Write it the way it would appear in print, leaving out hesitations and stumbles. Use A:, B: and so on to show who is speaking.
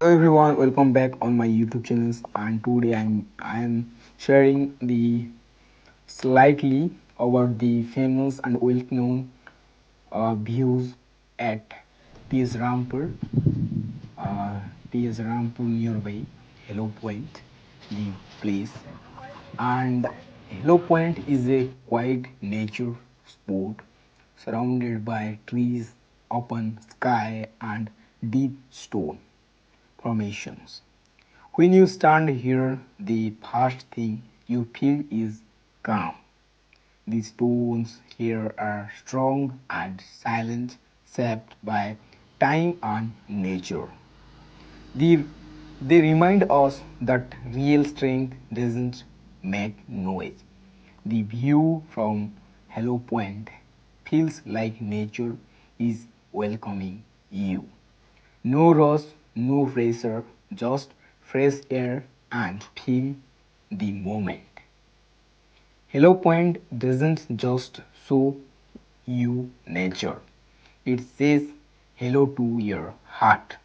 A: Hello everyone, welcome back on my YouTube channels. And today I am sharing the slightly about the famous and well-known views at T.S. Rampur, uh, T.S. Rampur nearby Hello Point, the place. And Hello Point is a quiet nature spot surrounded by trees, open sky, and deep stone formations. When you stand here, the first thing you feel is calm. The stones here are strong and silent, shaped by time and nature. They, they remind us that real strength doesn't make noise. The view from Hello Point feels like nature is welcoming you. No rush, no pressure, just fresh air and feel the moment. Hello Point doesn't just show you nature, it says hello to your heart.